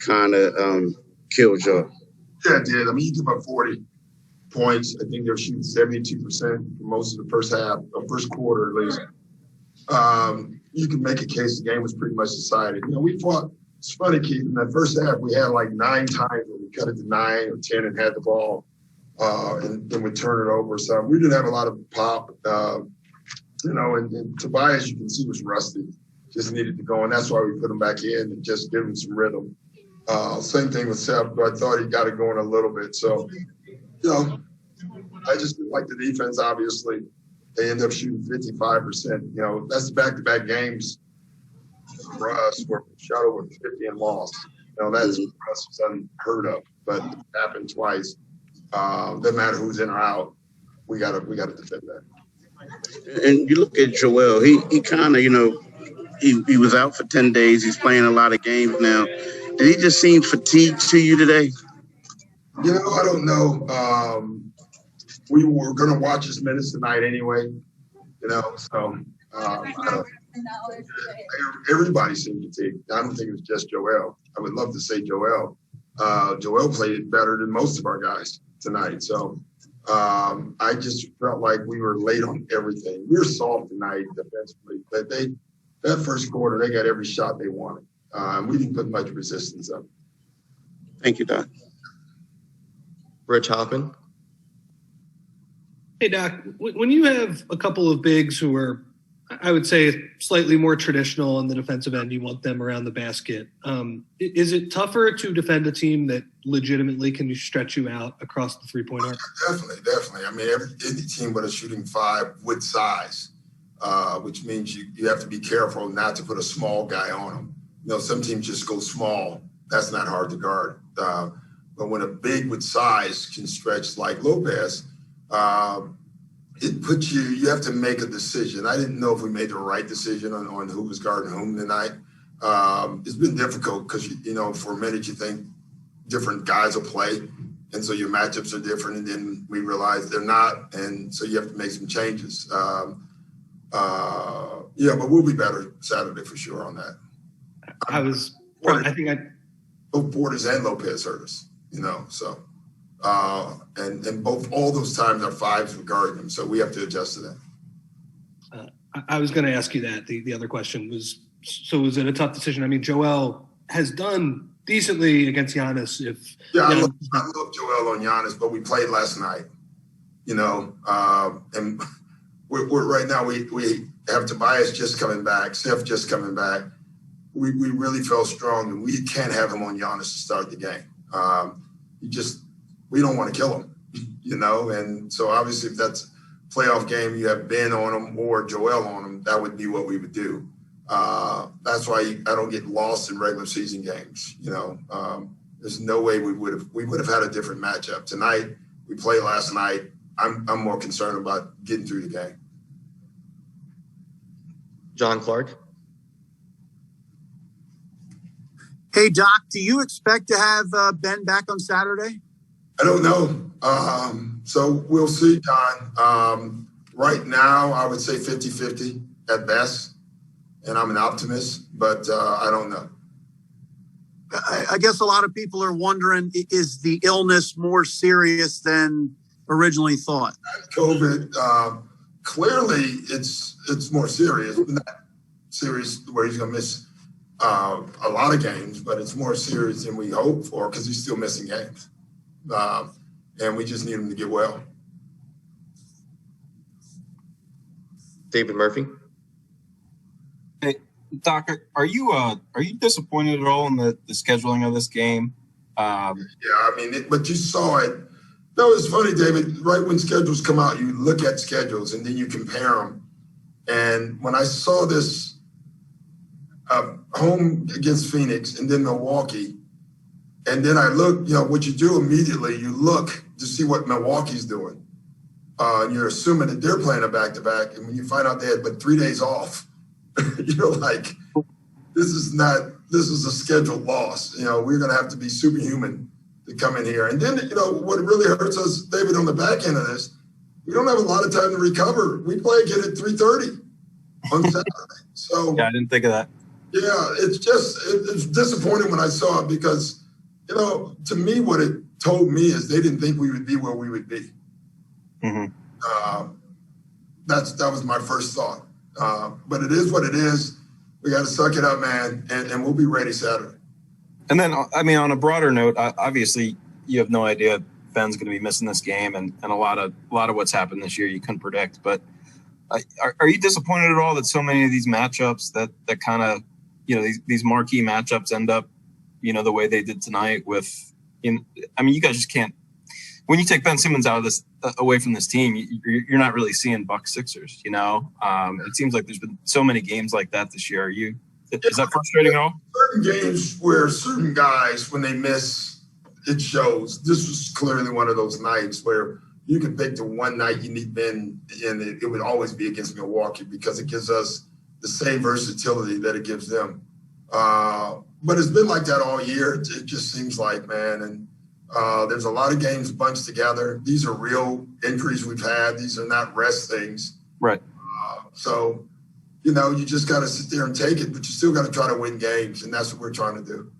kind of killed y'all. Yeah, it did. I mean, you give up 40 points. I think they're shooting 72% for most of the first half, or first quarter at least. You can make a case the game was pretty much decided. You know, we fought. It's funny, Keith. In that first half, we had like 9 times where we cut it to 9 or 10 and had the ball, and then we turn it over. So we didn't have a lot of pop. You know, and Tobias, you can see, was rusty. Just needed to go, and that's why we put him back in and just give him some rhythm. Same thing with Seth, but I thought he got it going a little bit. So, you know, I just didn't like the defense, obviously. They end up shooting 55%. You know, that's back-to-back games for us where we shot over 50 and lost. You know, that's for us was unheard of, but it happened twice. Doesn't matter who's in or out. We gotta defend that. And you look at Joel, he kind of, you know, he was out for 10 days. He's playing a lot of games now. Did he just seem fatigued to you today? You know, I don't know. We were going to watch his minutes tonight anyway, you know, so everybody seemed fatigued. I don't think it was just Joel. I would love to say Joel. Joel played better than most of our guys tonight. So I just felt like we were late on everything. We were soft tonight defensively, but that first quarter, they got every shot they wanted. We didn't put much resistance up. Thank you, Doc. Rich Hoffman. Hey, Doc, when you have a couple of bigs who are, I would say, slightly more traditional on the defensive end, you want them around the basket. Is it tougher to defend a team that legitimately can stretch you out across the three-point arc? Definitely. I mean, any team with a shooting 5 with size, which means you have to be careful not to put a small guy on them. You know, some teams just go small. That's not hard to guard. But when a big with size can stretch like Lopez, it puts you have to make a decision. I didn't know if we made the right decision on who was guarding whom tonight. It's been difficult because, you know, for a minute you think different guys will play. And so your matchups are different. And then we realize they're not. And so you have to make some changes. Yeah, but we'll be better Saturday for sure on that. Both Portis and Lopez hurt us, you know, so. And all those times our 5s were guarding them, so we have to adjust to that. I was going to ask you that. The other question was, so was it a tough decision? I mean, Joel has done decently against Giannis. I love Joel on Giannis, but we played last night, you know, and we're right now we have Tobias just coming back, Seth just coming back. We really felt strong, and we can't have him on Giannis to start the game. We don't want to kill him, you know? And so obviously if that's a playoff game, you have Ben on him or Joel on him, that would be what we would do. That's why I don't get lost in regular season games, you know? There's no way we would have had a different matchup. Tonight, we played last night. I'm more concerned about getting through the game. John Clark. Hey, Doc, do you expect to have Ben back on Saturday? I don't know. So we'll see, John. Right now, I would say 50-50 at best. And I'm an optimist, but I don't know. I guess a lot of people are wondering, is the illness more serious than originally thought? COVID, clearly it's more serious. Not serious where he's going to miss a lot of games, but it's more serious than we hoped for because he's still missing games. And we just need him to get well. David Murphy. Hey, Doc, are you disappointed at all in the scheduling of this game? Yeah, I mean, but you saw it. No, it's funny, David. Right when schedules come out, you look at schedules and then you compare them. And when I saw this home against Phoenix and then Milwaukee, and then I look, you know, what you do immediately, you look to see what Milwaukee's doing. And you're assuming that they're playing a back-to-back. And when you find out they had but 3 days off, you're like, this is a scheduled loss. You know, we're going to have to be superhuman to come in here. And then, you know, what really hurts us, David, on the back end of this, we don't have a lot of time to recover. We play again at 3:30 on Saturday. So yeah, I didn't think of that. Yeah, it's disappointing when I saw it because, to me, what it told me is they didn't think we would be where we would be. Mm-hmm. That was my first thought. But it is what it is. We got to suck it up, man, and we'll be ready Saturday. And then, I mean, on a broader note, obviously you have no idea Ben's going to be missing this game, and a lot of what's happened this year you couldn't predict. But are you disappointed at all that so many of these matchups that kind of, these marquee matchups end up, the way they did tonight with, you guys just can't. When you take Ben Simmons out of this, away from this team, you're not really seeing Bucks Sixers. It seems like there's been so many games like that this year. Is that frustrating at all? Certain games where certain guys, when they miss, it shows. This was clearly one of those nights where you can pick the one night you need Ben, and it would always be against Milwaukee because it gives us the same versatility that it gives them. But it's been like that all year. It just seems like, man, and there's a lot of games bunched together. These are real injuries we've had. These are not rest things. Right. So, you just got to sit there and take it, but you still got to try to win games, and that's what we're trying to do.